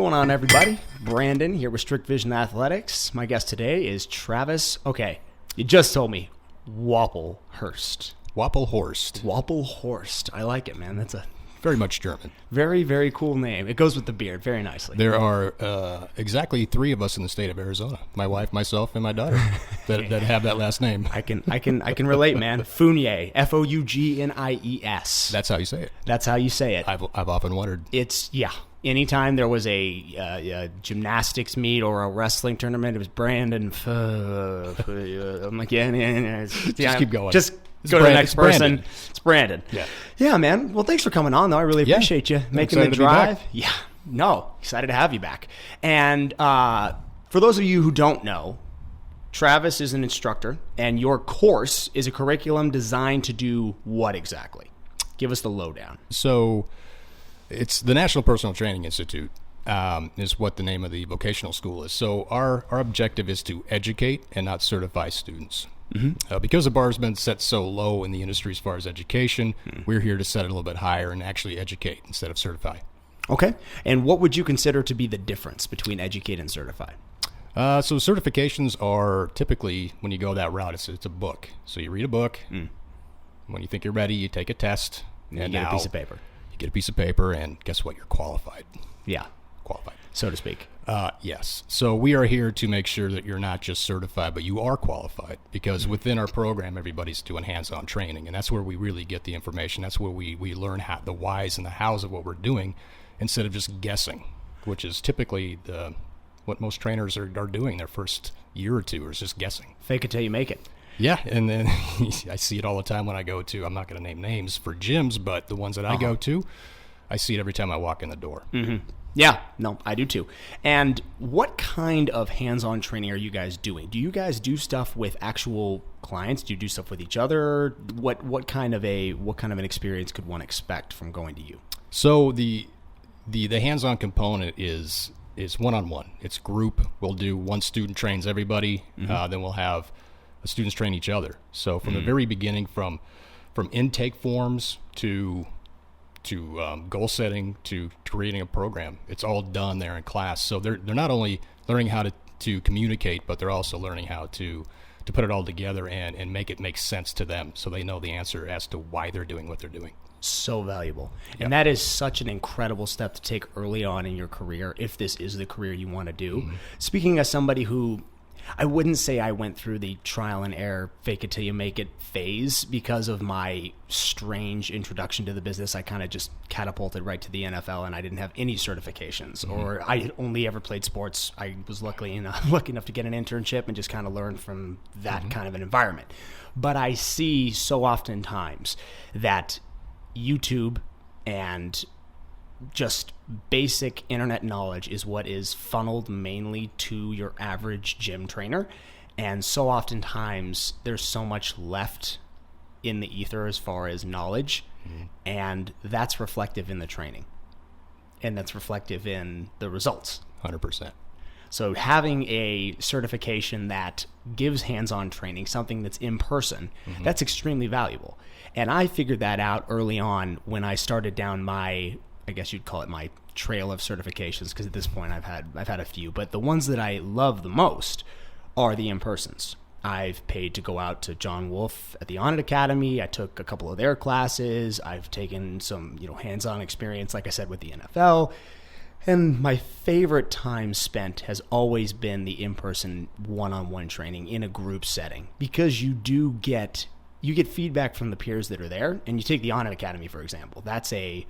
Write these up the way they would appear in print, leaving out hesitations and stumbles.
going on, everybody? Brandon here with Strict Vision Athletics. My guest today is Travis. Okay, you just told me Wapelhorst. Wapelhorst. Wapelhorst. I like it, man. That's a Very much German. very, very cool name. It goes with the beard very nicely. There are exactly 3 of us in the state of Arizona. My wife, myself, and my daughter that have that last name. I can relate, man. Fougnier. Fougnies. That's how you say it. That's how you say it. I've often wondered. It's, yeah. Anytime there was a gymnastics meet or a wrestling tournament, it was Brandon. I'm like, yeah. Just keep going. Just It's go to the Brandon. next It's person. Brandon. It's Brandon. Yeah, man. Well, thanks for coming on, though. I really appreciate you making the excited to be drive. back. Yeah. No, excited to have you back. And for those of you who don't know, Travis is an instructor, and your course is a curriculum designed to do what exactly? Give us the lowdown. So it's the National Personal Training Institute is what the name of the vocational school is. So our objective is to educate and not certify students. Mm-hmm. Because the bar's been set so low in the industry as far as education, we're here to set it a little bit higher and actually educate instead of certify. Okay. And what would you consider to be the difference between educate and certify? So certifications are typically, when you go that route, it's a book. So you read a book. When you think you're ready, you take a test. And you get a piece of paper. You get a piece of paper, and guess what? You're qualified. Yeah. Qualified. So to speak. Yes. So we are here to make sure that you're not just certified, but you are qualified, because within our program, everybody's doing hands-on training, and that's where we really get the information. That's where we learn the whys and the hows of what we're doing instead of just guessing, which is typically what most trainers are doing their first year or two, is just guessing. Fake it till you make it. Yeah, and then I see it all the time when I go to, I'm not going to name names for gyms, but the ones that I go to, I see it every time I walk in the door. Mm-hmm. Yeah, no, I do too. And what kind of hands-on training are you guys doing? Do you guys do stuff with actual clients? Do you do stuff with each other? What kind of an experience could one expect from going to you? So the hands-on component is one-on-one. It's group. We'll do one student trains everybody. Then we'll have students train each other. So from the very beginning, from intake forms to goal setting to creating a program, it's all done there in class. So they're not only learning how to communicate, but they're also learning how to put it all together and make it make sense to them, so they know the answer as to why they're doing what they're doing. So valuable. Yep. And that is such an incredible step to take early on in your career, if this is the career you want to do. Speaking as somebody who, I wouldn't say I went through the trial and error, fake it till you make it phase because of my strange introduction to the business. I kind of just catapulted right to the NFL, and I didn't have any certifications, or I had only ever played sports. I was lucky enough to get an internship and just kind of learn from that kind of an environment. But I see so oftentimes that YouTube and just basic internet knowledge is what is funneled mainly to your average gym trainer. And so oftentimes there's so much left in the ether as far as knowledge, and that's reflective in the training, and that's reflective in the results. 100%. So having a certification that gives hands-on training, something that's in person, that's extremely valuable. And I figured that out early on when I started down my, I guess you'd call it my trail of certifications, because at this point I've had a few, but the ones that I love the most are the in-persons. I've paid to go out to John Wolf at the Onnit Academy. I took a couple of their classes. I've taken some, hands-on experience, like I said, with the NFL. And my favorite time spent has always been the in-person one-on-one training in a group setting, because you get feedback from the peers that are there. And you take the Onnit Academy, for example. That's a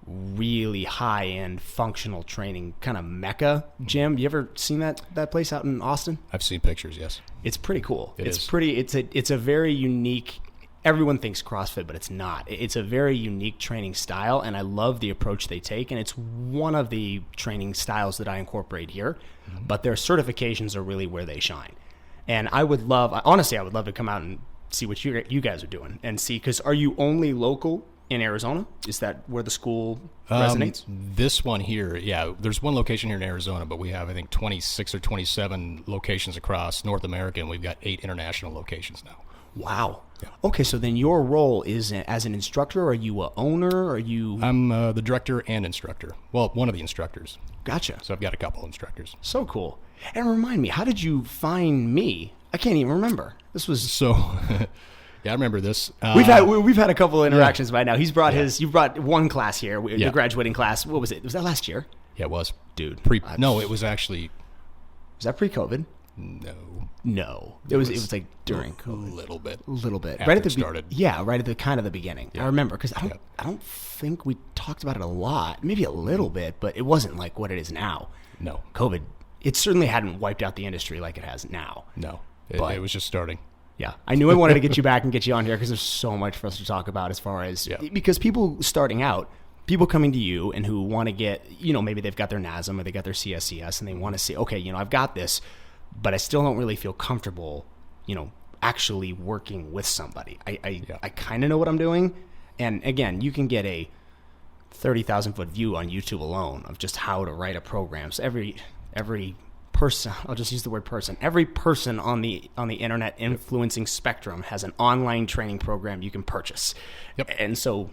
really high-end functional training kind of mecca gym. You ever seen that place out in Austin? I've seen pictures, yes. It's pretty cool. It's a very unique, everyone thinks CrossFit, but it's not. It's a very unique training style, and I love the approach they take, and it's one of the training styles that I incorporate here, but their certifications are really where they shine. And I would love to come out and see what you guys are doing and see, because are you only local in Arizona? Is that where the school resonates? This one here, yeah. There's one location here in Arizona, but we have, I think, 26 or 27 locations across North America, and we've got 8 international locations now. Wow. Okay, so then your role is as an instructor. Are you a owner? Are you? I'm the director and instructor. Well, one of the instructors. Gotcha. So I've got a couple instructors. So cool. And remind me, how did you find me? I can't even remember. This was So, yeah, I remember this. we've had a couple of interactions by now. He's brought you brought one class here, the graduating class. What was it? Was that last year? Yeah, it was. Dude. No, it was actually. Was that pre-COVID? No. It was like during COVID. A little bit. Right at the started. Right at the kind of the beginning. Yeah. I remember because I don't think we talked about it a lot. Maybe a little bit, but it wasn't like what it is now. No. COVID, it certainly hadn't wiped out the industry like it has now. No. It was just starting. Yeah. I knew I wanted to get you back and get you on here because there's so much for us to talk about as far as because people starting out, people coming to you and who want to get, maybe they've got their NASM or they got their CSCS and they want to say, okay, I've got this, but I still don't really feel comfortable, actually working with somebody. I kind of know what I'm doing. And again, you can get a 30,000 foot view on YouTube alone of just how to write a program. So every person, I'll just use the word person, every person on the internet influencing spectrum has an online training program you can purchase. Yep. And so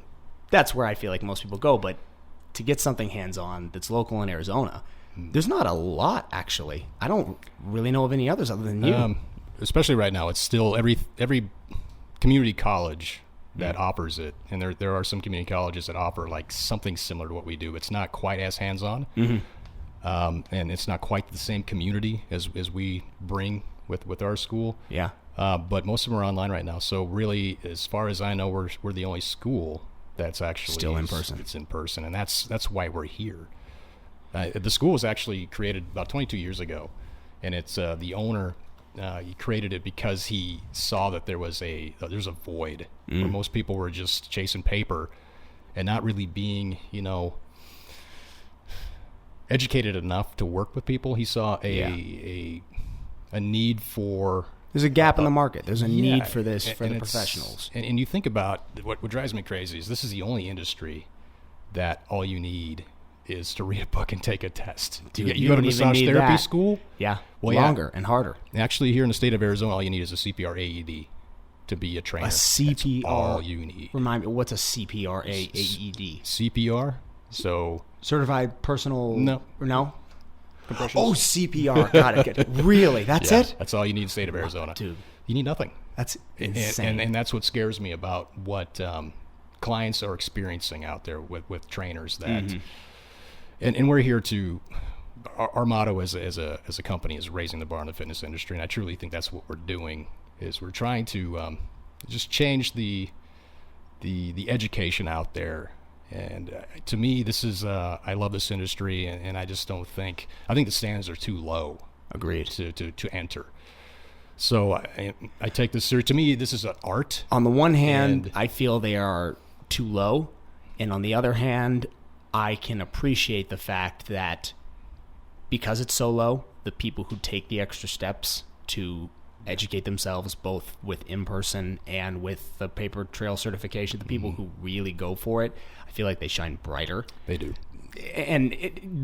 that's where I feel like most people go. But to get something hands-on that's local in Arizona, there's not a lot, actually. I don't really know of any others other than you. Especially right now, it's still every community college that offers it, and there are some community colleges that offer like something similar to what we do. It's not quite as hands-on, and it's not quite the same community as we bring with our school. Yeah. But most of them are online right now. So really, as far as I know, we're the only school that's actually still in person. It's in person, and that's why we're here. The school was actually created about 22 years ago, and it's the owner. He created it because he saw that there's a void where most people were just chasing paper and not really being, educated enough to work with people. He saw a need for. There's a gap in the market. There's a need for this for the professionals. And you think about what drives me crazy is this is the only industry that all you need is to read a book and take a test. Dude, you go to massage therapy school? Yeah, longer and harder. Actually, here in the state of Arizona, all you need is a CPR AED to be a trainer. A CPR? That's all you need. Remind me, what's a CPR AED? CPR? So... Certified personal... No? Oh, CPR. Got it. Really? That's it? That's all you need in the state of Arizona. Dude. You need nothing. That's insane. And that's what scares me about what clients are experiencing out there with trainers that... And we're here to, our motto as a company is raising the bar in the fitness industry, and I truly think that's what we're doing. Is we're trying to just change the education out there. And to me, this is I love this industry, and I just don't think I think the standards are too low. Agreed. To enter. So I take this seriously. To me, this is an art. On the one hand, I feel they are too low, and on the other hand, I can appreciate the fact that because it's so low, the people who take the extra steps to educate themselves both with in-person and with the paper trail certification, the people who really go for it, I feel like they shine brighter. They do. And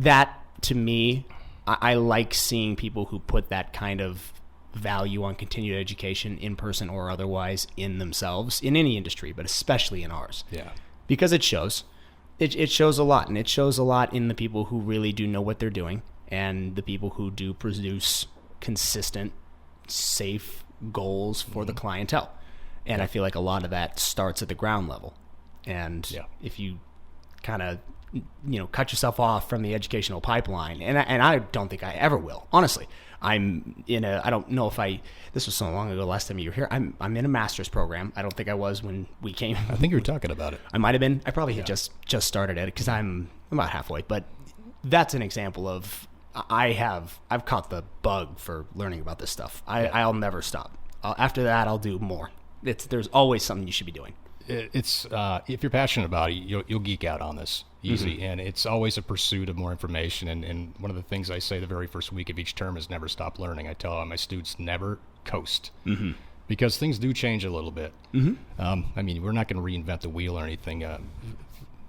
that, to me, I like seeing people who put that kind of value on continued education, in-person or otherwise, in themselves, in any industry, but especially in ours. Yeah. Because it shows. It shows a lot, and it shows a lot in the people who really do know what they're doing and the people who do produce consistent, safe goals for the clientele. And I feel like a lot of that starts at the ground level. And if you kind of, cut yourself off from the educational pipeline, and I don't think I ever will, honestly. I don't know if this was so long ago, last time you were here, I'm in a master's program. I don't think I was when we came. I think you were talking about it. I might have been. I probably had just started it because I'm about halfway. But that's an example of, I've caught the bug for learning about this stuff. I'll never stop. After that, I'll do more. There's always something you should be doing. It's if you're passionate about it, you'll geek out on this easy, and it's always a pursuit of more information. And one of the things I say the very first week of each term is never stop learning. I tell all my students never coast, because things do change a little bit. I mean, we're not going to reinvent the wheel or anything.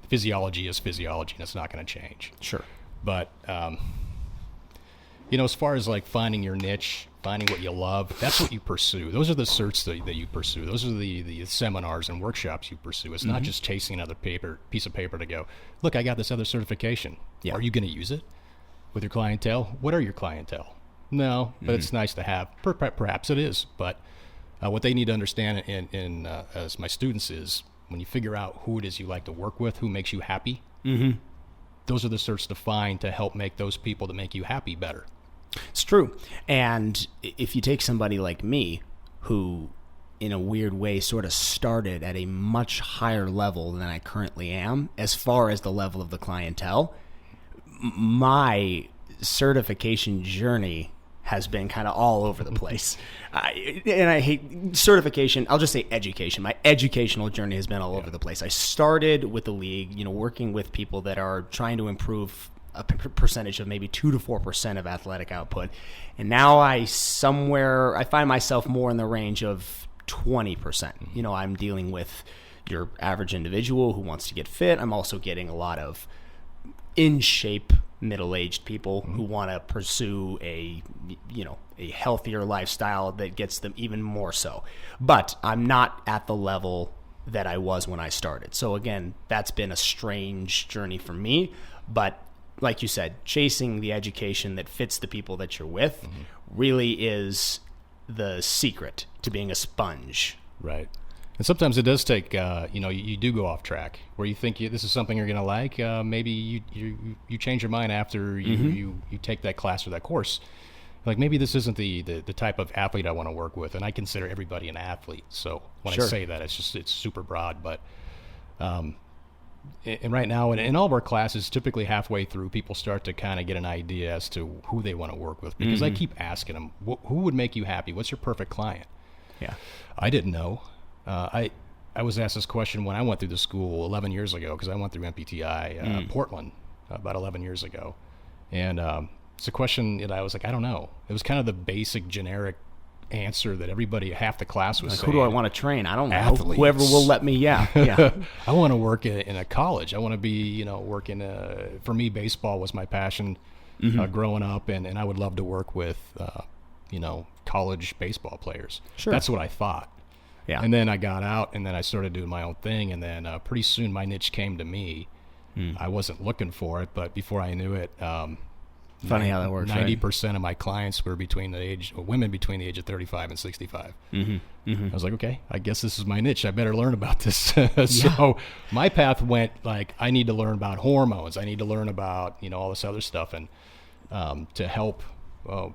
Physiology is physiology, and it's not going to change. Sure, but as far as like finding your niche, finding what you love. That's what you pursue. Those are the certs that you pursue. Those are the seminars and workshops you pursue. It's not just chasing another piece of paper to go, look, I got this other certification. Yeah. Are you going to use it with your clientele? What are your clientele? No, but it's nice to have. Perhaps it is. But what they need to understand as my students is when you figure out who it is you like to work with, who makes you happy, those are the certs to find to help make those people that make you happy better. It's true. And if you take somebody like me, who in a weird way sort of started at a much higher level than I currently am, as far as the level of the clientele, my certification journey has been kind of all over the place. And I hate certification. I'll just say education. My educational journey has been all over the place. I started with the league, working with people that are trying to improve a percentage of maybe 2 to 4% of athletic output. And now I find myself more in the range of 20%. I'm dealing with your average individual who wants to get fit. I'm also getting a lot of in shape middle-aged people who want to pursue a healthier lifestyle that gets them even more so. But I'm not at the level that I was when I started. So again, that's been a strange journey for me. But like you said, chasing the education that fits the people that you're with really is the secret to being a sponge. Right. And sometimes it does take, you do go off track where you think this is something you're going to like. Maybe you change your mind after you take that class or that course. Like maybe this isn't the type of athlete I want to work with. And I consider everybody an athlete. So when I say that, it's super broad. But and right now, in all of our classes, typically halfway through, people start to kind of get an idea as to who they want to work with. Because I keep asking them, who would make you happy? What's your perfect client? Yeah, I didn't know. I was asked this question when I went through the school 11 years ago, because I went through MPTI Portland about 11 years ago. And it's a question that I was like, I don't know. It was kind of the basic generic answer that everybody, half the class was saying. Who do I want to train? I don't know. Athletes. Whoever will let me, yeah. I want to work in a college. I want to be, working. For me, baseball was my passion growing up, and I would love to work with, college baseball players. Sure. That's what I thought. Yeah. And then I got out, and then I started doing my own thing, and then pretty soon my niche came to me. I wasn't looking for it, but before I knew it, funny how that works. 90% of my clients were women between the age of 35 and 65. I was like, okay, I guess this is my niche. I better learn about this. So my path went like, I need to learn about hormones. I need to learn about all this other stuff, and to help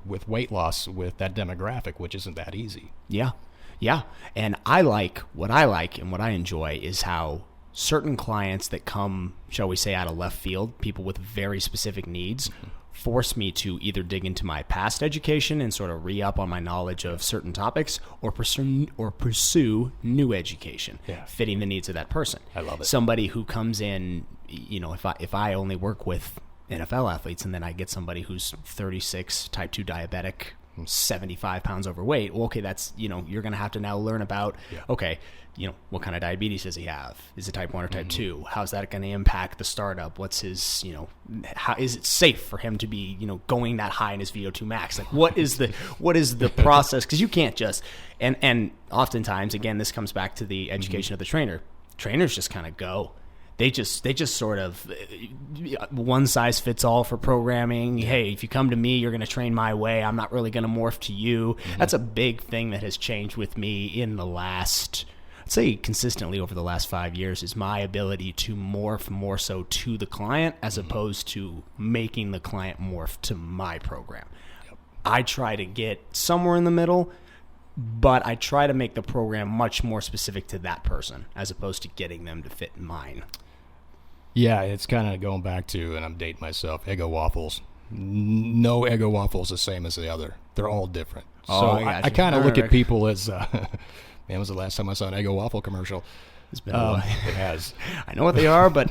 with weight loss with that demographic, which isn't that easy. Yeah, and what I like and what I enjoy is how certain clients that come, shall we say, out of left field, people with very specific needs, force me to either dig into my past education and sort of re-up on my knowledge of certain topics, or pursue new education, fitting the needs of that person. I love it. Somebody who comes in, if I only work with NFL athletes, and then I get somebody who's 36, type 2 diabetic, 75 pounds overweight, well, okay, that's, you're going to have to now learn about, okay, what kind of diabetes does he have? Is it type 1 or type 2? How's that going to impact the startup? What's his, how is it safe for him to be, going that high in his VO2 max? Like, what is the process? Because you can't just, and oftentimes, again, this comes back to the education of the trainer. Trainers just kind of go. They just sort of one size fits all for programming. Hey, if you come to me, you're going to train my way. I'm not really going to morph to you. That's a big thing that has changed with me in the last, I'd say consistently over the last 5 years, is my ability to morph more so to the client as opposed to making the client morph to my program. I try to get somewhere in the middle, but I try to make the program much more specific to that person as opposed to getting them to fit mine. Yeah, it's kind of going back to, and I'm dating myself, Eggo waffles. No Eggo waffles the same as the other. They're all different. So I kind of look at people as, man, when was the last time I saw an Eggo waffle commercial? It's been a while. It has. I know what they are, but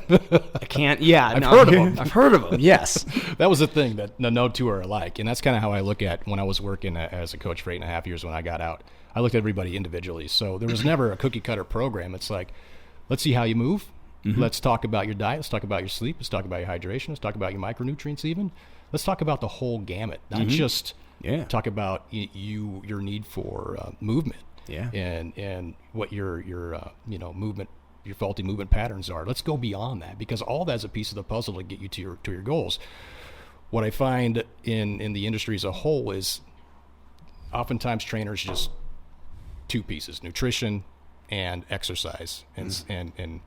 I can't. Yeah, I've heard of them. I've heard of them. Yes, that was the thing, that no two are alike, and that's kind of how I look at when I was working as a coach for 8.5 years. When I got out, I looked at everybody individually. So there was never a cookie cutter program. It's like, let's see how you move. Let's talk about your diet. Let's talk about your sleep. Let's talk about your hydration. Let's talk about your micronutrients. Even let's talk about the whole gamut, not just Yeah. Talk about your need for movement. Yeah. And what your movement, your faulty movement patterns are. Let's go beyond that, because all that's a piece of the puzzle to get you to your goals. What I find in the industry as a whole is oftentimes trainers just two pieces: nutrition and exercise. And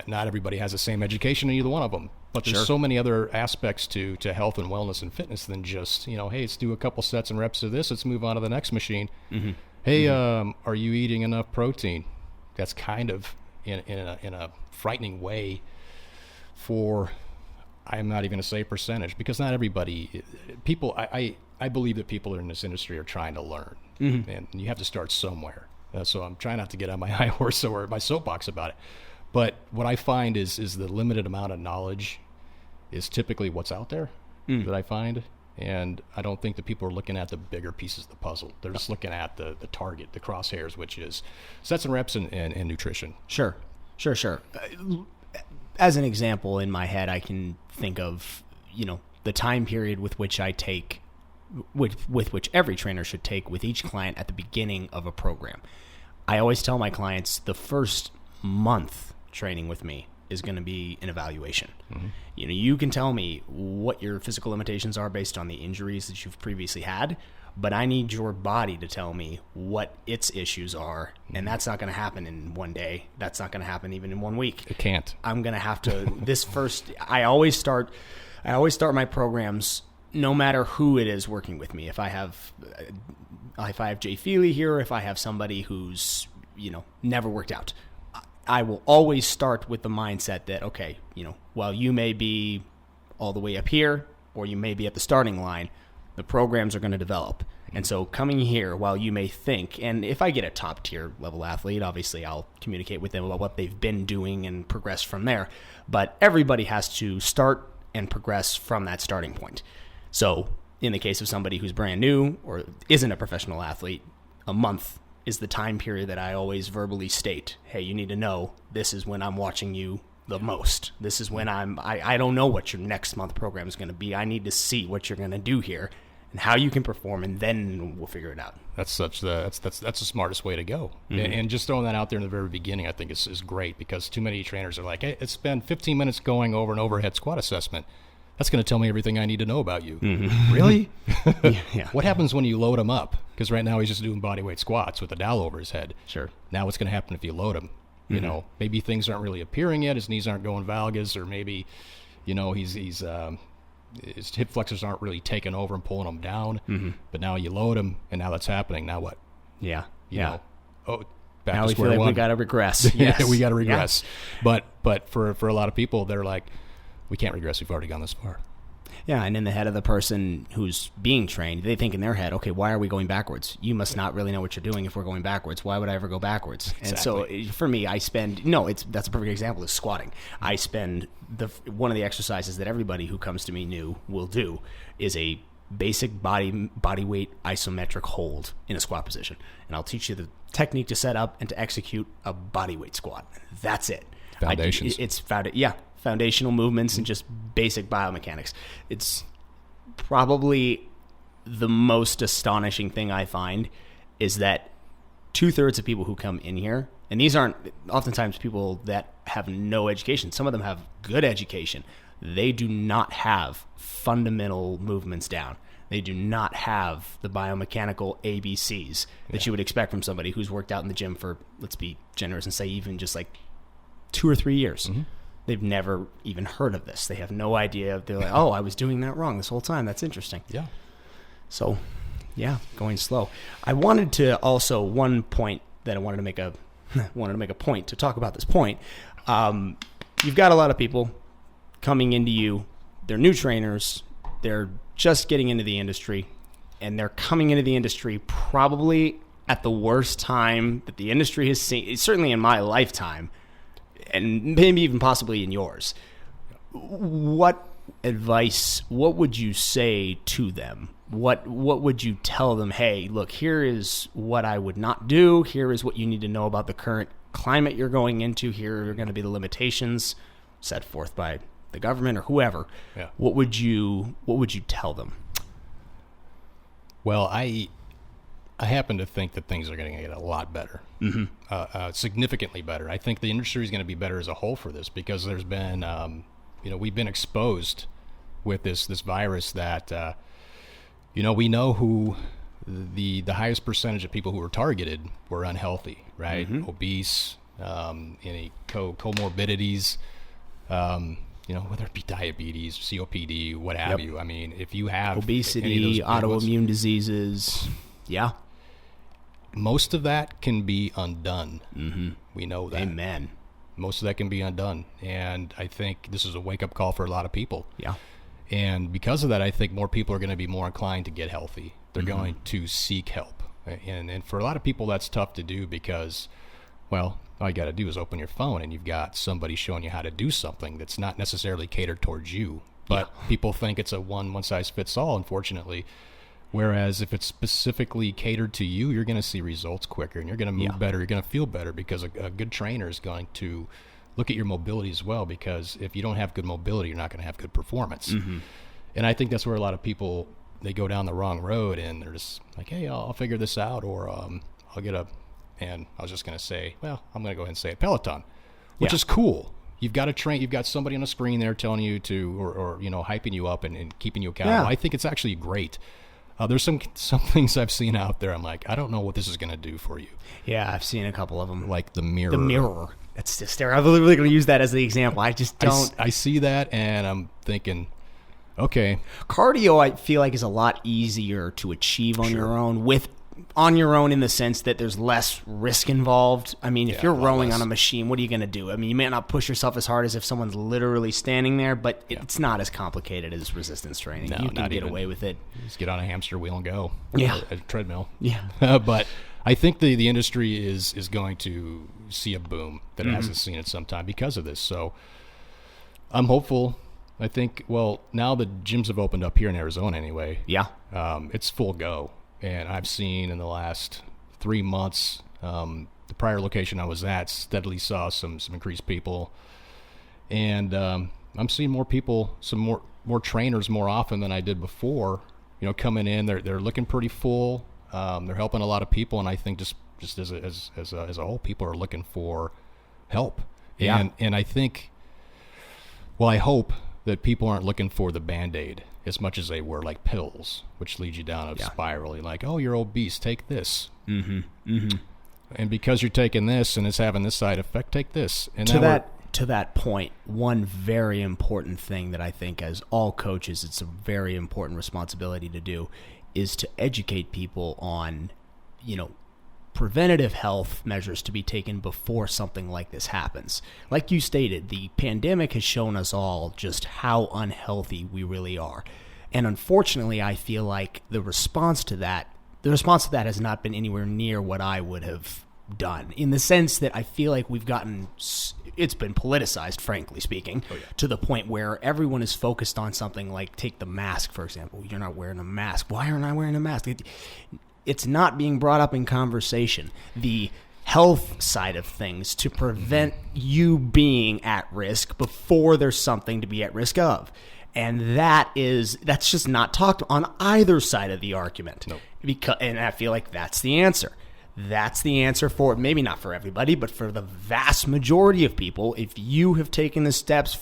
not everybody has the same education in either one of them. But there's so many other aspects to health and wellness and fitness than just, hey, let's do a couple sets and reps of this. Let's move on to the next machine. Mm-hmm. Hey, are you eating enough protein? That's kind of in a frightening way for, I'm not even going to say percentage, because not everybody, people, I believe that people in this industry are trying to learn. Mm-hmm. And you have to start somewhere. So I'm trying not to get on my high horse or my soapbox about it. But what I find is the limited amount of knowledge is typically what's out there that I find. And I don't think that people are looking at the bigger pieces of the puzzle. They're just looking at the target, the crosshairs, which is sets and reps and nutrition. Sure. As an example, in my head, I can think of, the time period with which I take, with which every trainer should take with each client at the beginning of a program. I always tell my clients the first month training with me is going to be an evaluation. Mm-hmm. You can tell me what your physical limitations are based on the injuries that you've previously had, but I need your body to tell me what its issues are, and that's not going to happen in one day. That's not going to happen even in 1 week. It can't. I'm going to have to I always start my programs no matter who it is working with me. If I have Jay Feely here, if I have somebody who's never worked out, I will always start with the mindset that, okay, while you may be all the way up here or you may be at the starting line, the programs are going to develop. And so coming here, while you may think, and if I get a top tier level athlete, obviously I'll communicate with them about what they've been doing and progress from there. But everybody has to start and progress from that starting point. So in the case of somebody who's brand new or isn't a professional athlete, a month is the time period that I always verbally state, hey, you need to know this is when I'm watching you the most. This is when I don't know what your next month program is going to be. I need to see what you're going to do here and how you can perform, and then we'll figure it out. That's the smartest way to go. Mm-hmm. And just throwing that out there in the very beginning, I think is great, because too many trainers are like, hey, let's spend 15 minutes going over an overhead squat assessment. That's going to tell me everything I need to know about you. Mm-hmm. Really? Yeah. What happens when you load him up? Because right now he's just doing body weight squats with a dowel over his head. Sure. Now what's going to happen if you load him? Mm-hmm. Maybe things aren't really appearing yet. His knees aren't going valgus, or maybe, his hip flexors aren't really taking over and pulling him down. Mm-hmm. But now you load him, and now that's happening. Now what? Yeah. Back now to we square feel like one. we got to regress. Yes. We got to regress. Yeah. But for a lot of people, they're like, we can't regress. We've already gone this far. Yeah, and in the head of the person who's being trained, they think in their head, okay, why are we going backwards? You must not really know what you're doing if we're going backwards. Why would I ever go backwards? Exactly. And so for me, that's a perfect example is squatting. I spend one of the exercises that everybody who comes to me new will do is a basic body weight isometric hold in a squat position. And I'll teach you the technique to set up and to execute a body weight squat. That's it. Foundations. Foundational movements and just basic biomechanics. It's probably the most astonishing thing I find is that 2/3 of people who come in here, and these aren't oftentimes people that have no education. Some of them have good education. They do not have fundamental movements down. They do not have the biomechanical ABCs that you would expect from somebody who's worked out in the gym for, let's be generous and say even just like 2 or 3 years. Mm-hmm. They've never even heard of this. They have no idea. They're like, oh, I was doing that wrong this whole time. That's interesting. Yeah. So, going slow. I wanted to also, one point that I wanted to make a point to talk about this point. You've got a lot of people coming into you. They're new trainers. They're just getting into the industry, and they're coming into the industry probably at the worst time that the industry has seen, certainly in my lifetime, and maybe even possibly in yours. What advice, what would you say to them? What would you tell them? Hey, look, here is what I would not do. Here is what you need to know about the current climate you're going into. Here are going to be the limitations set forth by the government or whoever. Yeah. What would you tell them? Well, I happen to think that things are going to get a lot better, significantly better. I think the industry is going to be better as a whole for this because there's been, we've been exposed with this virus that, we know who the highest percentage of people who were targeted were unhealthy, right? Obese, any comorbidities, whether it be diabetes, COPD, what have you. I mean, if you have obesity, autoimmune diseases, yeah. Most of that can be undone. We know that. Amen. Most of that can be undone. And I think this is a wake-up call for a lot of people. Yeah. And because of that, I think more people are going to be more inclined to get healthy. They're going to seek help. And for a lot of people, that's tough to do because, well, all you got to do is open your phone and you've got somebody showing you how to do something that's not necessarily catered towards you. But people think it's a one-size-fits-all, unfortunately. Whereas if it's specifically catered to you, you're going to see results quicker and you're going to move better. You're going to feel better because a good trainer is going to look at your mobility as well, because if you don't have good mobility, you're not going to have good performance. And I think that's where a lot of people, they go down the wrong road and they're just like, hey, I'll figure this out, or I'll get and I was just going to say, well, I'm going to go ahead and say it, Peloton, which is cool. You've got to train. You've got somebody on the screen there telling you to, or hyping you up and keeping you accountable. I think it's actually great. There's some things I've seen out there. I'm like, I don't know what this is going to do for you. Yeah, I've seen a couple of them. Like the mirror. The mirror. That's just there. I'm literally going to use that as the example. I just don't. I see that, and I'm thinking, okay. Cardio, I feel like, is a lot easier to achieve on your own, in the sense that there's less risk involved. I mean, if you're rowing on a machine, what are you going to do? I mean, you may not push yourself as hard as if someone's literally standing there, but it's not as complicated as resistance training. No, you can get away with it. Just get on a hamster wheel and go. Yeah. A treadmill. Yeah. But I think the industry is going to see a boom that it hasn't seen in some time because of this. So I'm hopeful. I think, well, now the gyms have opened up here in Arizona anyway. Yeah. It's full go. And I've seen in the last 3 months, the prior location I was at steadily saw some increased people. And I'm seeing more people, some more trainers more often than I did before, coming in. They're looking pretty full. They're helping a lot of people. And I think just as a whole, people are looking for help. Yeah. And I think, well, I hope that people aren't looking for the Band-Aid as much as they were like pills, which leads you down a spiral. You're like, oh, you're obese, take this. And because you're taking this and it's having this side effect, take this. And to that point, one very important thing that I think as all coaches, it's a very important responsibility to do, is to educate people on, preventative health measures to be taken before something like this happens. Like you stated, the pandemic has shown us all just how unhealthy we really are. And unfortunately, I feel like the response to that has not been anywhere near what I would have done, in the sense that I feel like it's been politicized, frankly speaking, to the point where everyone is focused on something like, take the mask, for example. You're not wearing a mask. Why aren't I wearing a mask? It's not being brought up in conversation. The health side of things to prevent you being at risk before there's something to be at risk of. And that's just not talked on either side of the argument. Nope. And I feel like that's the answer. That's the answer for, maybe not for everybody, but for the vast majority of people. If you have taken the steps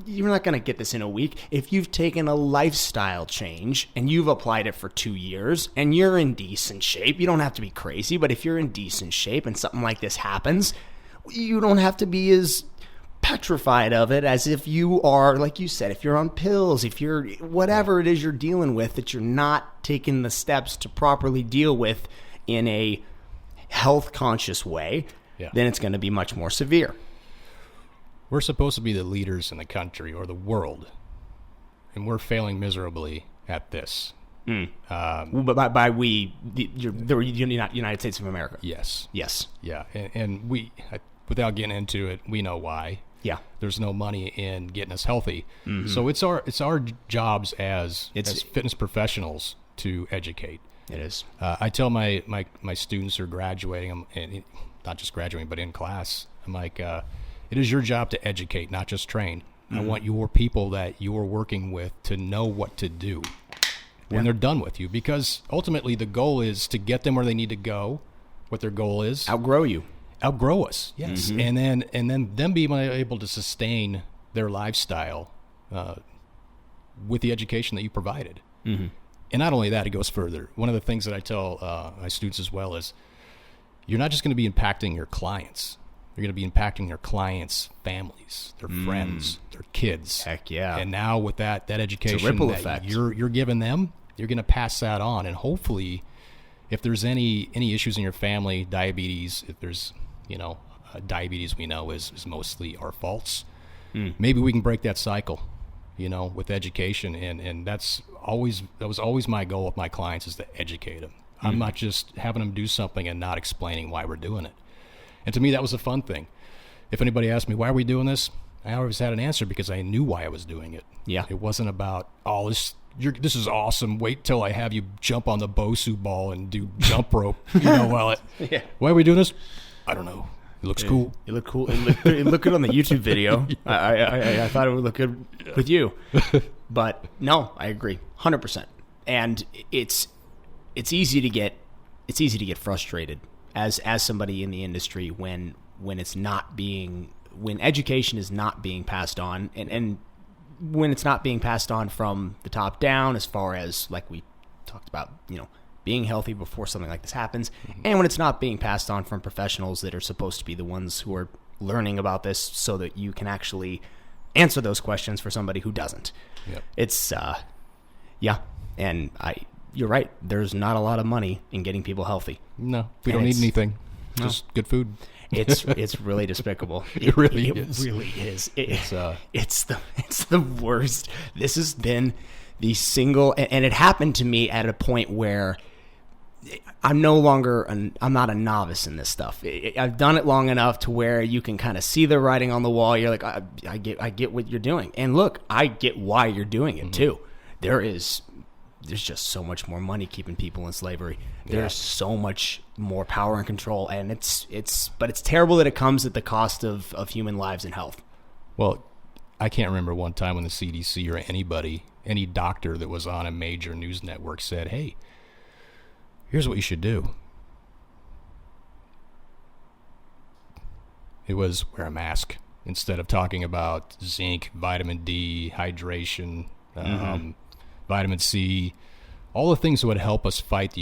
you're not going to get this in a week. If you've taken a lifestyle change and you've applied it for 2 years and you're in decent shape, you don't have to be crazy, but if you're in decent shape and something like this happens, you don't have to be as petrified of it as if you are, like you said, if you're on pills, if you're whatever it is you're dealing with, that you're not taking the steps to properly deal with in a health conscious way, then it's going to be much more severe. We're supposed to be the leaders in the country or the world, and we're failing miserably at this. But by we, the United States of America. Yes. Yeah, and we, without getting into it, we know why. Yeah. There's no money in getting us healthy. So it's our jobs as fitness professionals to educate. It is. I tell my students who are graduating, and not just graduating, but in class, I'm like, it is your job to educate, not just train. I want your people that you're working with to know what to do. when they're done with you, because ultimately the goal is to get them where they need to go. What their goal is. Outgrow us. Yes. And then them being able to sustain their lifestyle with the education that you provided. And not only that, it goes further. One of the things that I tell my students as well is, you're not just going to be impacting your clients. You're going to be impacting your clients' families, their friends, their kids. Heck yeah. And now with that education it's a ripple that effect. You're giving them, you're going to pass that on. And hopefully, if there's any issues in your family, diabetes, if there's, diabetes we know is mostly our faults, maybe we can break that cycle, with education. And that was always my goal with my clients, is to educate them. I'm not just having them do something and not explaining why we're doing it. And to me, that was a fun thing. If anybody asked me, why are we doing this? I always had an answer, because I knew why I was doing it. Yeah. It wasn't about, this is awesome. Wait till I have you jump on the BOSU ball and do jump rope. Why are we doing this? I don't know. It looks cool. It looked cool. It looked good on the YouTube video. I thought it would look good with you. But no, I agree 100%. And it's easy to get frustrated as somebody in the industry when education is not being passed on, and when it's not being passed on from the top down, as far as like we talked about, being healthy before something like this happens, and when it's not being passed on from professionals that are supposed to be the ones who are learning about this so that you can actually answer those questions for somebody who doesn't. Yep. It's and you're right. There's not a lot of money in getting people healthy. No, we don't need anything. Just good food. It's really despicable. It really is. It's the worst. This has been the single, and it happened to me at a point where I'm not a novice in this stuff. I've done it long enough to where you can kind of see the writing on the wall. You're like, I get what you're doing, and look, I get why you're doing it too. There's just so much more money keeping people in slavery. There's so much more power and control, and but it's terrible that it comes at the cost of human lives and health. Well, I can't remember one time when the CDC or any doctor that was on a major news network said, hey, here's what you should do. It was wear a mask instead of talking about zinc, vitamin D, hydration, vitamin C, all the things that would help us fight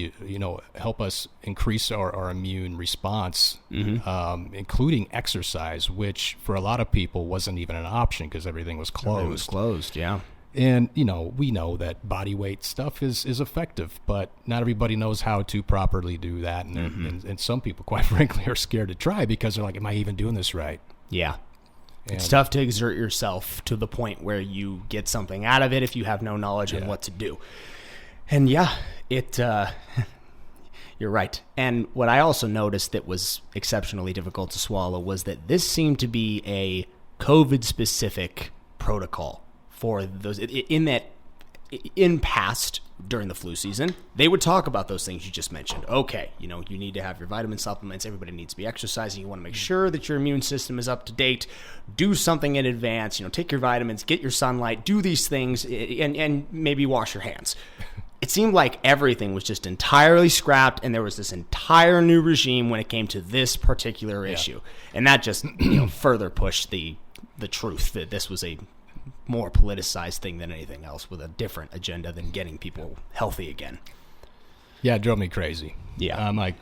help us increase our immune response, including exercise, which for a lot of people wasn't even an option because everything was closed. It was closed, yeah. And, we know that body weight stuff is effective, but not everybody knows how to properly do that. And some people, quite frankly, are scared to try because they're like, am I even doing this right? Yeah. It's tough to exert yourself to the point where you get something out of it if you have no knowledge on what to do. And you're right. And what I also noticed that was exceptionally difficult to swallow was that this seemed to be a COVID-specific protocol for those. In past, during the flu season, they would talk about those things you just mentioned. Okay, you need to have your vitamin supplements. Everybody needs to be exercising. You want to make sure that your immune system is up to date. Do something in advance. Take your vitamins, get your sunlight, do these things, and maybe wash your hands. It seemed like everything was just entirely scrapped, and there was this entire new regime when it came to this particular issue. And that just further pushed the truth that this was a more politicized thing than anything else, with a different agenda than getting people healthy again. Yeah, it drove me crazy. Yeah. I'm like,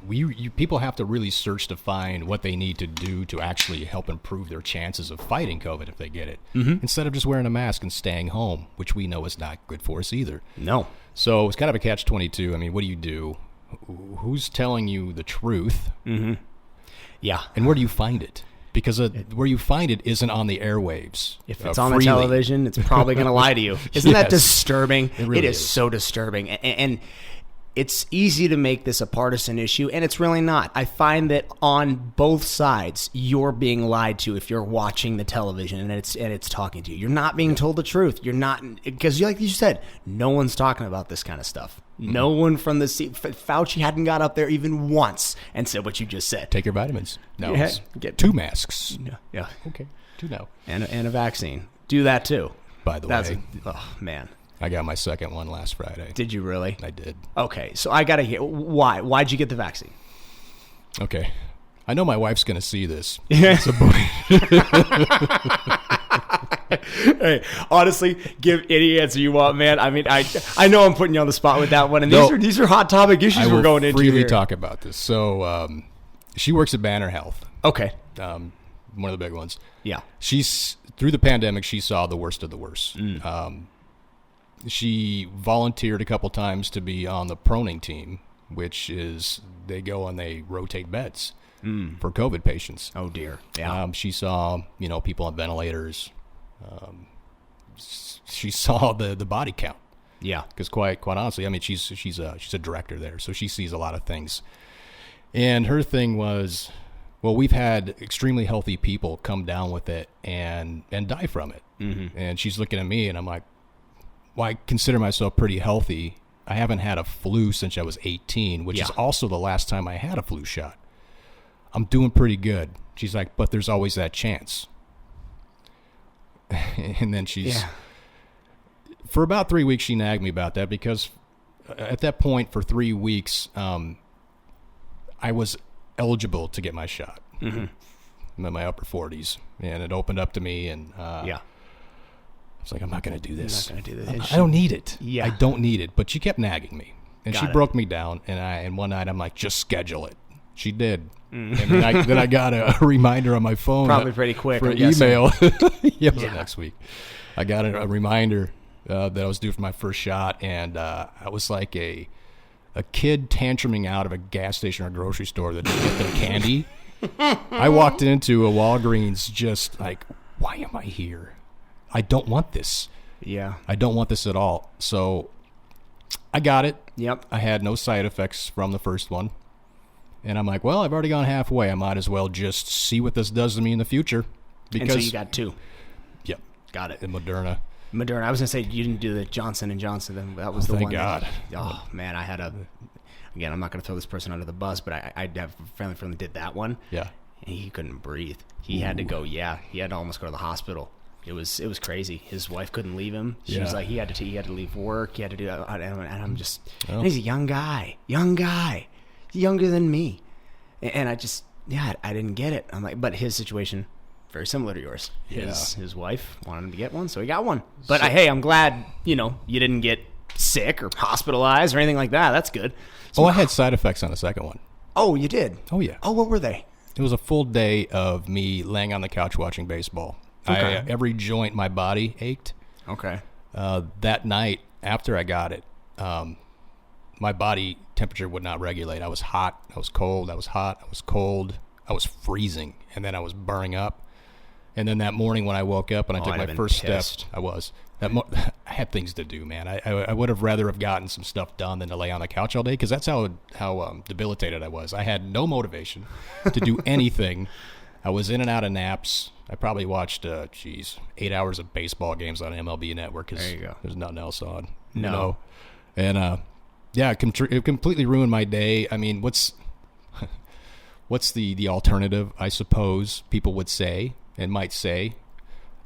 people have to really search to find what they need to do to actually help improve their chances of fighting COVID if they get it, instead of just wearing a mask and staying home, which we know is not good for us either. No. So it's kind of a catch-22. I mean, what do you do? Who's telling you the truth? Yeah. And where do you find it? Because where you find it isn't on the airwaves. If it's on the television, it's probably going to lie to you. Isn't that disturbing? It really is so disturbing. And it's easy to make this a partisan issue, and it's really not. I find that on both sides, you're being lied to if you're watching the television and it's talking to you. You're not being told the truth. You're not, because like you said, no one's talking about this kind of stuff. No one from the Fauci hadn't got up there even once and said what you just said. Take your vitamins. No, get 2 masks. Yeah. Okay, 2 now. And a vaccine. Do that too. By the way. Oh, man. I got my second one last Friday. Did you really? I did. Okay, so I got to hear, why? Why'd you get the vaccine? Okay. I know my wife's going to see this. Hey, honestly, give any answer you want, man. I mean, I know I'm putting you on the spot with that one, and these are hot topic issues we're going into here. I will freely talk about this. So she works at Banner Health. Okay. One of the big ones. Yeah. Through the pandemic, she saw the worst of the worst. She volunteered a couple times to be on the proning team, which is they go and they rotate beds for COVID patients. Oh dear. Yeah. She saw people on ventilators. She saw the body count. Yeah. Because quite honestly, I mean, she's a director there, so she sees a lot of things. And her thing was, well, we've had extremely healthy people come down with it and die from it. Mm-hmm. And she's looking at me, and I'm like, well, I consider myself pretty healthy. I haven't had a flu since I was 18, which is also the last time I had a flu shot. I'm doing pretty good. She's like, but there's always that chance. And then for about 3 weeks, she nagged me about that because at that point for 3 weeks, I was eligible to get my shot. Mm-hmm. I'm in my upper 40s, and it opened up to me, and I was like, I'm not going to do this. I'm not going to do this. I don't need it. Yeah. I don't need it. But she kept nagging me, and she Got it. broke me down. And one night I'm like, just schedule it. She did. And then I got a reminder on my phone. Probably pretty quick. For I'm email. It was Yeah. next week. I got a reminder that I was due for my first shot, and I was like a kid tantruming out of a gas station or a grocery store that didn't get their candy. I walked into a Walgreens just like, why am I here? I don't want this. Yeah. I don't want this at all. So I got it. Yep. I had no side effects from the first one. And I'm like, well, I've already gone halfway. I might as well just see what this does to me in the future. And so you got 2. Yep. Got it. And Moderna. I was going to say, you didn't do the Johnson & Johnson. That was the thank one. God. Man, I had again, I'm not going to throw this person under the bus, but I have a family friend that did that one. Yeah. And he couldn't breathe. He had to go, he had to almost go to the hospital. It was crazy. His wife couldn't leave him. She was like, he had to leave work. He had to do that. And I'm just, and he's a young guy, younger than me. And I just, I didn't get it. I'm like, but his situation, very similar to yours. His wife wanted him to get one, so he got one. But hey, I'm glad, you didn't get sick or hospitalized or anything like that. That's good. So, I had side effects on the second one. Oh, you did? Oh, yeah. Oh, what were they? It was a full day of me laying on the couch watching baseball. Okay. Every joint in my body ached. Okay. That night after I got it, my body temperature would not regulate. I was hot. I was cold. I was hot. I was cold. I was freezing. And then I was burning up. And then that morning when I woke up and I took my first step, I was. I had things to do, man. I would have rather have gotten some stuff done than to lay on the couch all day because that's how debilitated I was. I had no motivation to do anything. I was in and out of naps. I probably watched, 8 hours of baseball games on MLB Network because there's nothing else on. No. And, it completely ruined my day. I mean, what's the alternative, I suppose, people would say and might say?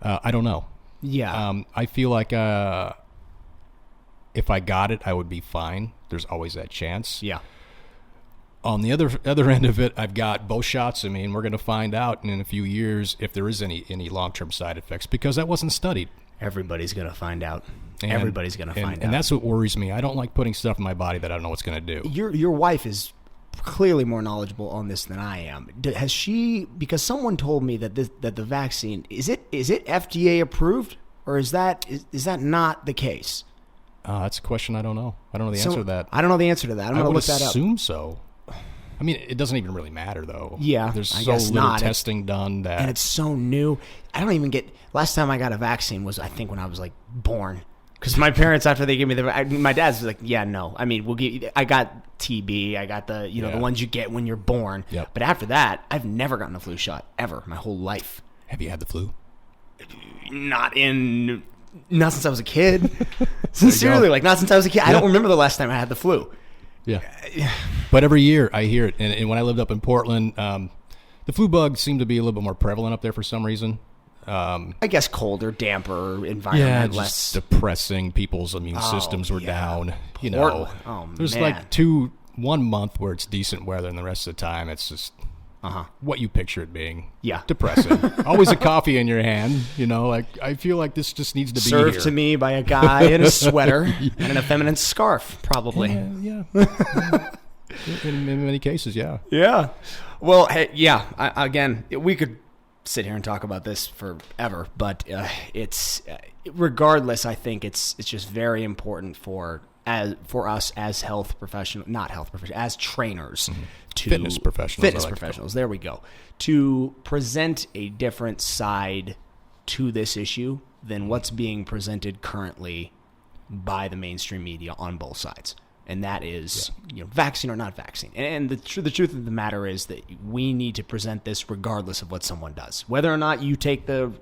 I don't know. Yeah. I feel like if I got it, I would be fine. There's always that chance. Yeah. On the other end of it, I've got both shots. I mean, we're going to find out in a few years if there is any long-term side effects because that wasn't studied. Everybody's going to find out. Everybody's going to find out. And that's what worries me. I don't like putting stuff in my body that I don't know what's going to do. Your wife is clearly more knowledgeable on this than I am. Has she? Because someone told me that the vaccine is it FDA approved or is that not the case? That's a question I don't know. I don't know the answer to that. I don't know the answer to that. I'm going to look that up. I would assume so. I mean, it doesn't even really matter, though. Yeah, there's so little testing done that, and it's so new. I don't even get. Last time I got a vaccine was I think when I was like born, because my parents after they gave me my dad's was like, yeah, no. I mean, we'll give. I got TB. I got the the ones you get when you're born. Yep. But after that, I've never gotten a flu shot ever my whole life. Have you had the flu? Not since I was a kid. Sincerely, like not since I was a kid. I don't remember the last time I had the flu. Yeah. But every year I hear it. And when I lived up in Portland, the flu bug seemed to be a little bit more prevalent up there for some reason. I guess colder, damper environment, just less depressing. People's immune systems were down. You know, there's like 1 month where it's decent weather, and the rest of the time it's just what you picture it being. Yeah, depressing. Always a coffee in your hand. You know, like I feel like this just needs to be served here. to me by a guy in a sweater and an effeminate scarf, probably. Yeah. in many cases, yeah. Yeah. Well, hey, yeah. Again, we could sit here and talk about this forever, but it's regardless. I think it's just very important for us as as trainers, to fitness professionals. Professionals. There we go. To present a different side to this issue than what's being presented currently by the mainstream media on both sides. And that is, vaccine or not vaccine. And the truth of the matter is that we need to present this regardless of what someone does. Whether or not you take the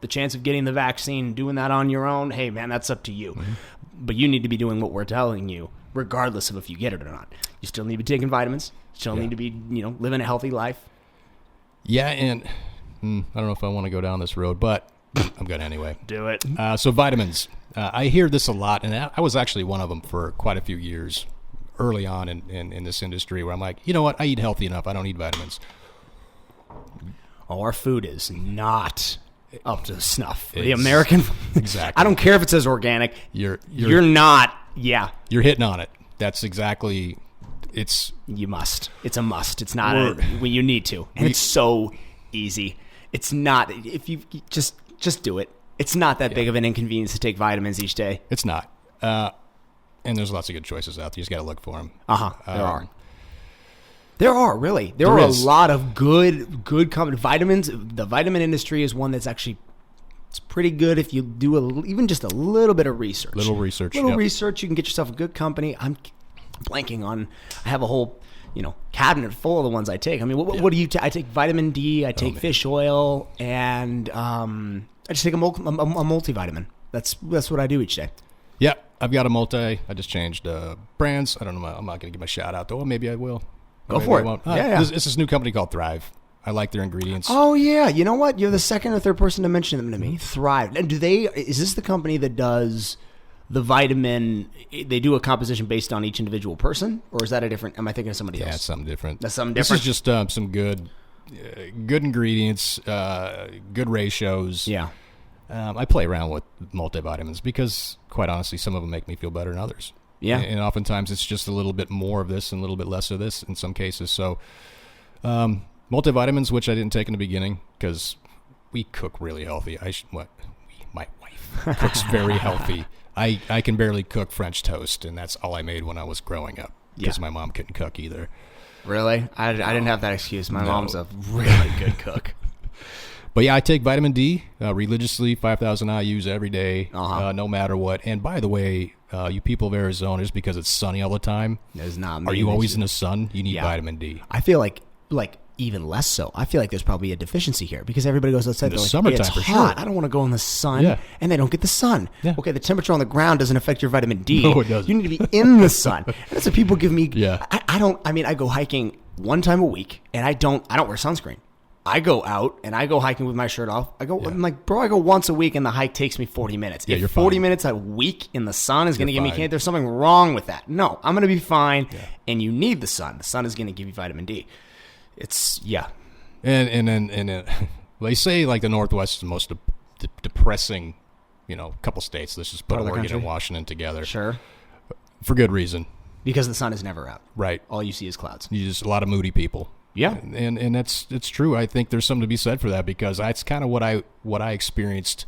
chance of getting the vaccine, doing that on your own, hey, man, that's up to you. Mm-hmm. But you need to be doing what we're telling you, regardless of if you get it or not. You still need to be taking vitamins. You still need to be, living a healthy life. Yeah, and I don't know if I want to go down this road, but I'm going to anyway. Do it. So vitamins. I hear this a lot, and I was actually one of them for quite a few years early on in this industry where I'm like, you know what? I eat healthy enough. I don't need vitamins. Oh, our food is not up to snuff. The American, exactly. I don't care if it says organic. You're not. Yeah, you're hitting on it. That's exactly. You must. It's a must. It's not you need to, and it's so easy. It's not if you just do it. It's not that big of an inconvenience to take vitamins each day. It's not. And there's lots of good choices out there. You just got to look for them. There are. There are, really. There are a lot of good vitamins. The vitamin industry is one that's actually it's pretty good if you do even just a little bit of research. Research, you can get yourself a good company. I'm blanking on. I have a whole cabinet full of the ones I take. I mean, what do you take? I take vitamin D. I take fish oil, and I just take a multivitamin. That's what I do each day. Yeah, I've got a multi. I just changed brands. I don't know. I'm not going to give my shout out though. Maybe I will. Go for it. This is this new company called Thrive. I like their ingredients. Oh yeah, you know what? You're the second or third person to mention them to me. Thrive. And is this the company that does the vitamin? They do a composition based on each individual person, or is that a different? Am I thinking of somebody else? Yeah, it's something different. That's something different. This is just some good ingredients, good ratios. Yeah. I play around with multivitamins because, quite honestly, some of them make me feel better than others. Yeah. And oftentimes it's just a little bit more of this and a little bit less of this in some cases. So multivitamins, which I didn't take in the beginning because we cook really healthy. My wife cooks very healthy. I can barely cook French toast, and that's all I made when I was growing up because my mom couldn't cook either. Really? I didn't have that excuse. My mom's a really good cook. But yeah, I take vitamin D religiously, 5,000 IUs every day, no matter what. And by the way, you people of Arizona, just because it's sunny all the time, are you always in the sun? You need vitamin D. I feel like even less so. I feel like there's probably a deficiency here because everybody goes outside. The summertime, it's for hot. sure. I don't want to go in the sun, and they don't get the sun. Yeah. Okay, the temperature on the ground doesn't affect your vitamin D. No, it doesn't. You need to be in the sun. And that's what people give me. Yeah. I go hiking one time a week, and I don't wear sunscreen. I go out and I go hiking with my shirt off. I'm like, bro, I go once a week and the hike takes me 40 minutes. Yeah, if 40 minutes a week in the sun is going to give me cancer, there's something wrong with that. No, I'm going to be fine. Yeah. And you need the sun. The sun is going to give you vitamin D. It's, And they say like the Northwest is the most depressing, couple states. Let's just put Oregon and Washington together. Sure. For good reason. Because the sun is never out. Right. All you see is clouds. You just a lot of moody people. Yeah, and it's true. I think there's something to be said for that because that's kind of what I experienced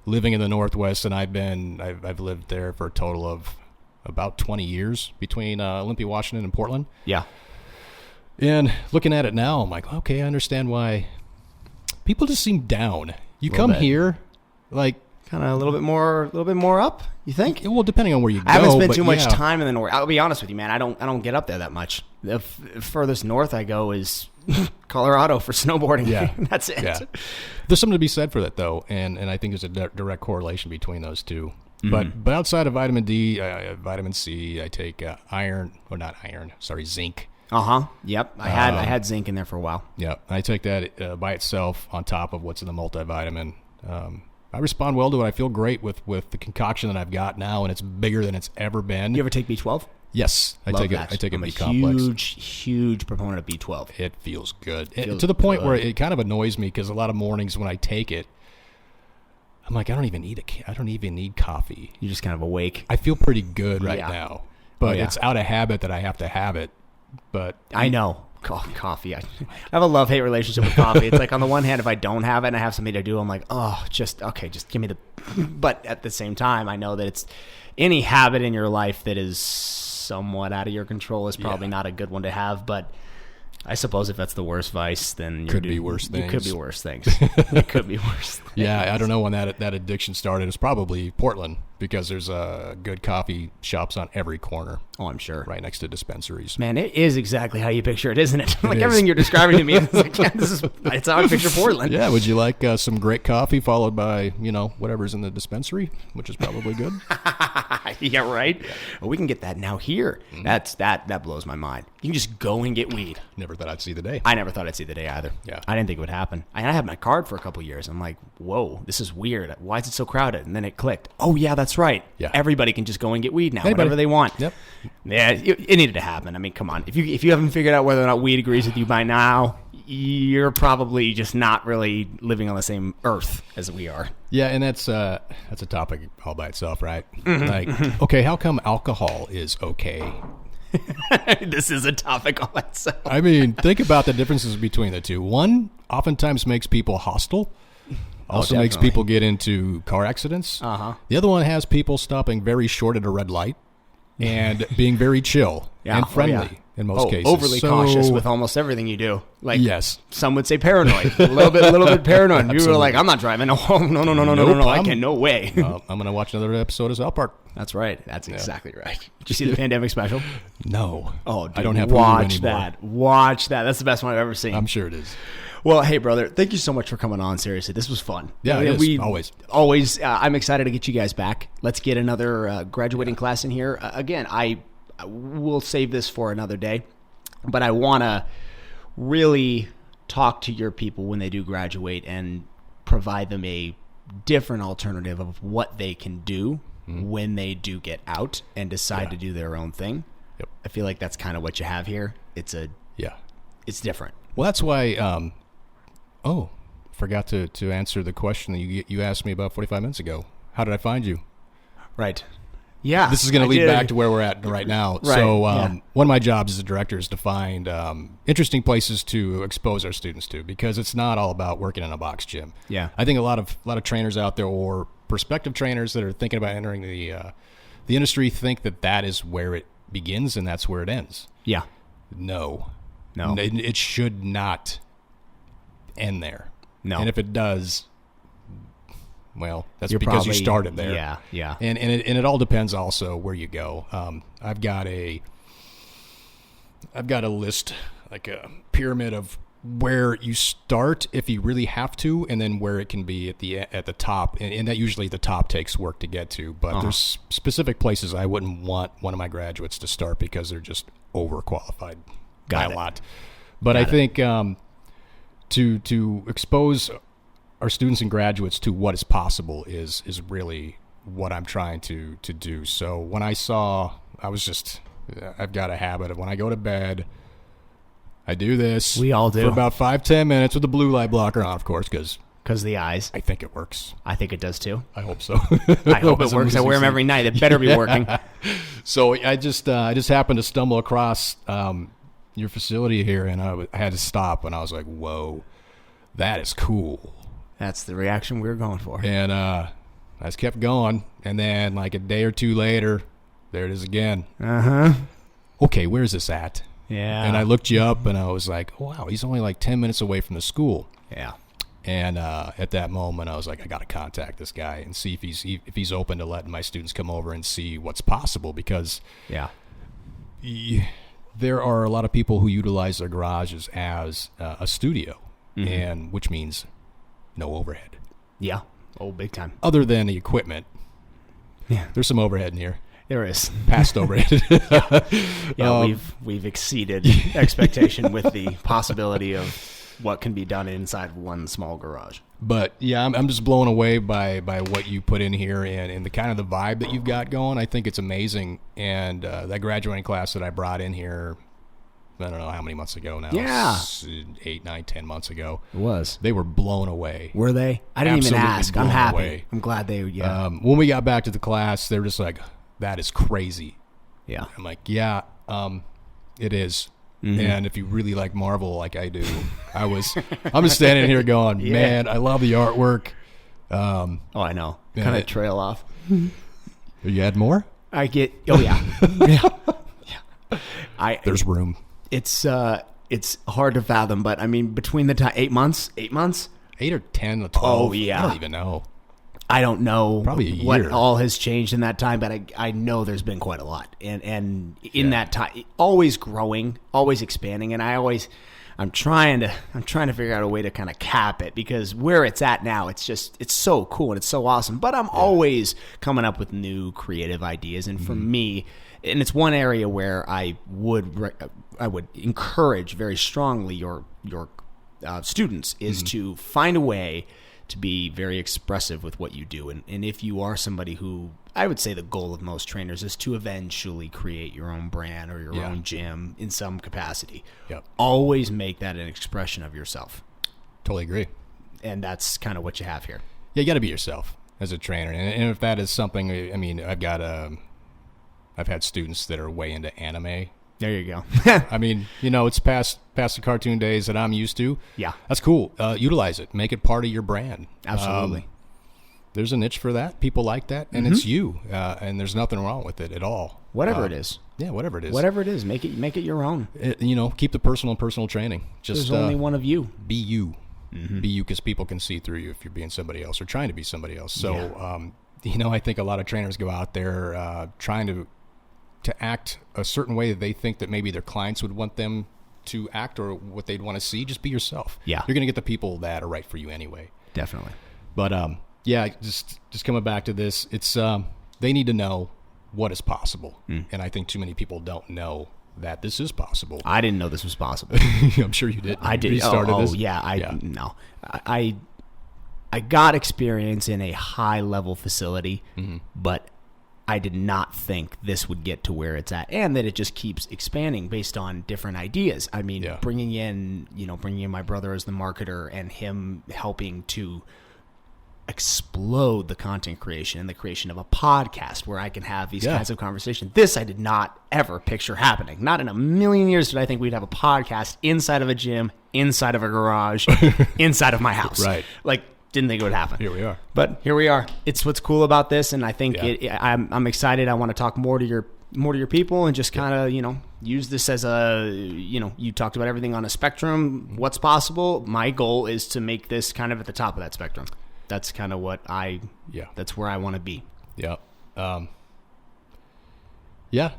living in the Northwest, and I've lived there for a total of about 20 years between Olympia, Washington, and Portland. Yeah, and looking at it now, I'm like, okay, I understand why people just seem down. You come here, like. Kind of a little bit more up, you think? Well, depending on where you go. I haven't spent too much time in the north. I'll be honest with you, man. I don't get up there that much. The furthest north I go is Colorado for snowboarding. Yeah, that's it. Yeah. There's something to be said for that, though, and I think there's a direct correlation between those two. Mm-hmm. But outside of vitamin D, vitamin C, I take zinc. Yep. I had zinc in there for a while. Yeah, I take that by itself on top of what's in the multivitamin. I respond well to it. I feel great with the concoction that I've got now, and it's bigger than it's ever been. You ever take B12? Yes, I take a B complex. Huge proponent of B12. It feels good. To the point where it kind of annoys me because a lot of mornings when I take it, I'm like, I don't even need coffee. You're just kind of awake. I feel pretty good right now, but it's out of habit that I have to have it. But I know. Coffee. I have a love-hate relationship with coffee. It's like on the one hand, if I don't have it and I have something to do, I'm like, just give me the... But at the same time, I know that it's any habit in your life that is somewhat out of your control is probably not a good one to have. But I suppose if that's the worst vice, then could be worse things. It could be worse things. It could be worse things. Yeah, I don't know when that addiction started. It's probably Portland because there's good coffee shops on every corner. Oh, I'm sure. Right next to dispensaries. Man, it is exactly how you picture it, isn't it? Like everything you're describing to me, it's like, it's how I picture Portland. Yeah, would you like some great coffee followed by, whatever's in the dispensary, which is probably good? Yeah, right? Yeah. Well, we can get that now here. Mm-hmm. That blows my mind. You can just go and get weed. Never thought I'd see the day. I never thought I'd see the day either. Yeah. I didn't think it would happen. I had my card for a couple years. I'm like, whoa, this is weird. Why is it so crowded? And then it clicked. Oh, yeah, that's right. Yeah. Everybody can just go and get weed now, whatever they want. Yep. Yeah, it needed to happen. I mean, come on. If you haven't figured out whether or not weed agrees with you by now, you're probably just not really living on the same earth as we are. Yeah, and that's a topic all by itself, right? Mm-hmm. Like, okay, how come alcohol is okay? This is a topic all by itself. I mean, think about the differences between the two. One oftentimes makes people hostile. Also makes people get into car accidents. The other one has people stopping very short at a red light and being very chill and friendly in most cases. Overly cautious with almost everything you do. Like, yes. Some would say paranoid. A little bit paranoid. You were like, I'm not driving. No, I can't. No way. I'm going to watch another episode of South Park. That's right. That's exactly right. Did you see the pandemic special? No. Oh, dude, I don't have watch that. Watch that. That's the best one I've ever seen. I'm sure it is. Well, hey, brother, thank you so much for coming on. Seriously, this was fun. Yeah, it is. Always. I'm excited to get you guys back. Let's get another graduating class in here. Again, I will save this for another day, but I want to really talk to your people when they do graduate and provide them a different alternative of what they can do when they do get out and decide to do their own thing. Yep. I feel like that's kind of what you have here. It's different. Well, that's why. Forgot to answer the question that you asked me about 45 minutes ago. How did I find you? Right. Yeah. This is going to lead back to where we're at right now. Right. So one of my jobs as a director is to find interesting places to expose our students to, because it's not all about working in a box gym. Yeah. I think a lot of trainers out there, or prospective trainers that are thinking about entering the industry, think that is where it begins and that's where it ends. Yeah. No. It should not end there. No. And if it does, well, that's because you started there. Yeah. And it all depends also where you go. I've got a list, like a pyramid of where you start if you really have to, and then where it can be at the top, and that usually the top takes work to get to. But there's specific places I wouldn't want one of my graduates to start because they're just overqualified by a lot. But I think to expose our students and graduates to what is possible is really what I'm trying to do. So when I've got a habit of when I go to bed, I do this. We all do. For about 5-10 minutes with the blue light blocker on, of course, because the eyes. I think it works. I think it does too. I hope so. I hope it works. I wear them every night. It better be working. So I just happened to stumble across your facility here, and I had to stop, and I was like, whoa, that is cool. That's the reaction we were going for. And I just kept going, and then like a day or two later, there it is again. Okay, where's this at? Yeah. And I looked you up, and I was like, oh, wow, he's only like 10 minutes away from the school. Yeah. And at that moment, I was like, I got to contact this guy and see if he's open to letting my students come over and see what's possible, because there are a lot of people who utilize their garages as a studio, and which means no overhead. Yeah. Oh, big time. Other than the equipment. Yeah. There's some overhead in here. There is. Passed over it. Yeah, we've exceeded expectation with the possibility of what can be done inside one small garage. But yeah, I'm just blown away by what you put in here and the kind of the vibe that you've got going. I think it's amazing. And that graduating class that I brought in here, I don't know how many months ago now. Yeah. 8, 9, 10 months ago. It was. They were blown away. Were they? I didn't Absolutely even ask. I'm blown happy. away. I'm glad they, yeah. When we got back to the class, they were just like, that is crazy. Yeah. I'm like, yeah, it is. Mm-hmm. And if you really like Marvel like I do, I'm just standing here going, man, I love the artwork. Oh, I know. Kind of trail off. You had more? I get, oh yeah. Yeah. There's room. It's hard to fathom, but I mean, between the time, 8 months, 8 or 10 or 12. Oh, yeah. I don't even know. I don't know Probably a year. what all has changed in that time, but I know there's been quite a lot. And in that time, always growing, always expanding. And I'm trying to figure out a way to kind of cap it, because where it's at now, it's so cool and it's so awesome. But I'm always coming up with new creative ideas. And for me, and it's one area where I would encourage very strongly your students is to find a way to be very expressive with what you do. And if you are somebody who, I would say the goal of most trainers is to eventually create your own brand or your own gym in some capacity. Yep. Always make that an expression of yourself. Totally agree. And that's kind of what you have here. Yeah, you got to be yourself as a trainer. And if that is something, I mean, I've had students that are way into anime. There you go. I mean, it's past the cartoon days that I'm used to. Yeah. That's cool. Utilize it. Make it part of your brand. Absolutely. There's a niche for that. People like that, and it's you. And there's nothing wrong with it at all. Whatever it is. Yeah, whatever it is. Whatever it is, make it your own. Keep the personal training. Just There's only one of you. Be you. Be you, because people can see through you if you're being somebody else or trying to be somebody else. So, I think a lot of trainers go out there trying to act a certain way that they think that maybe their clients would want them to act or what they'd want to see. Just be yourself. Yeah. You're going to get the people that are right for you anyway. Definitely. But, just coming back to this, it's, they need to know what is possible. And I think too many people don't know that this is possible. I didn't know this was possible. I'm sure you did. I did. You started this. Yeah. No, I got experience in a high level facility, but I did not think this would get to where it's at, and that it just keeps expanding based on different ideas. I mean, bringing in my brother as the marketer and him helping to explode the content creation and the creation of a podcast where I can have these kinds of conversations. This I did not ever picture happening. Not in a million years did I think we'd have a podcast inside of a gym, inside of a garage, inside of my house. Right. Didn't think it would happen. Here we are. But here we are. It's what's cool about this, and I think I'm excited. I want to talk more to your people and just kind of, use this as a, you talked about everything on a spectrum, what's possible. My goal is to make this kind of at the top of that spectrum. That's kind of what that's where I want to be. Yeah. Yeah.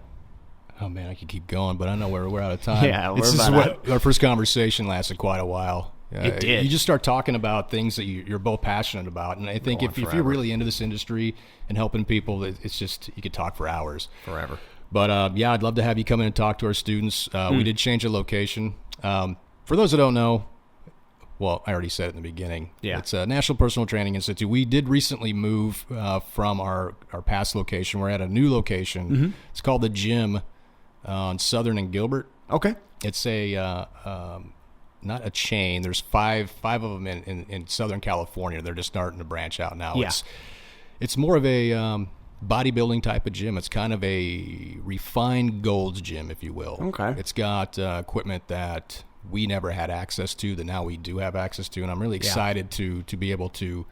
Oh man, I could keep going, but I know we're out of time. Yeah, our first conversation lasted quite a while. It did. You just start talking about things that you're both passionate about, and I think if you're really into this industry and helping people, it's just, you could talk for hours. Forever. But I'd love to have you come in and talk to our students. We did change the location. For those that don't know, well, I already said it in the beginning. Yeah. It's a National Personal Training Institute. We did recently move from our past location. We're at a new location. It's called the Gym on Southern and Gilbert. Okay. It's a not a chain. There's five of them in Southern California. They're just starting to branch out now. Yeah. It's more of a bodybuilding type of gym. It's kind of a refined Gold's gym, if you will. Okay. It's got equipment that we never had access to that now we do have access to, and I'm really excited to be able to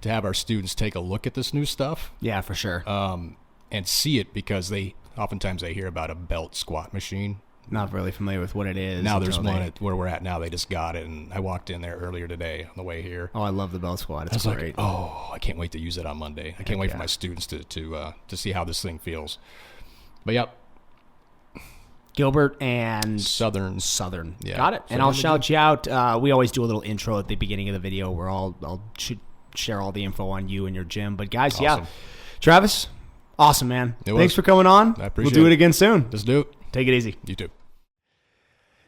have our students take a look at this new stuff. Yeah, for sure. And see it, because oftentimes they hear about a belt squat machine. Not really familiar with what it is. Now there's one at where we're at now. They just got it, and I walked in there earlier today on the way here. Oh, I love the belt squat. It's great. I can't wait to use it on Monday. I can't wait for my students to see how this thing feels. But yep. Gilbert and Southern. Yeah. Got it. And I'll shout you out. We always do a little intro at the beginning of the video where I'll share all the info on you and your gym. But guys, awesome. Travis, Awesome, man. It Thanks was. for coming on. I appreciate We'll do it it. again soon. Let's do it. Take it easy. You too.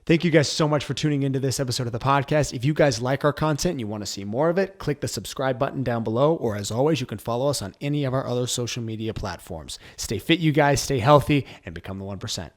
Thank you guys so much for tuning into this episode of the podcast. If you guys like our content and you want to see more of it, click the subscribe button down below, or as always, you can follow us on any of our other social media platforms. Stay fit, you guys, stay healthy, and become the 1%.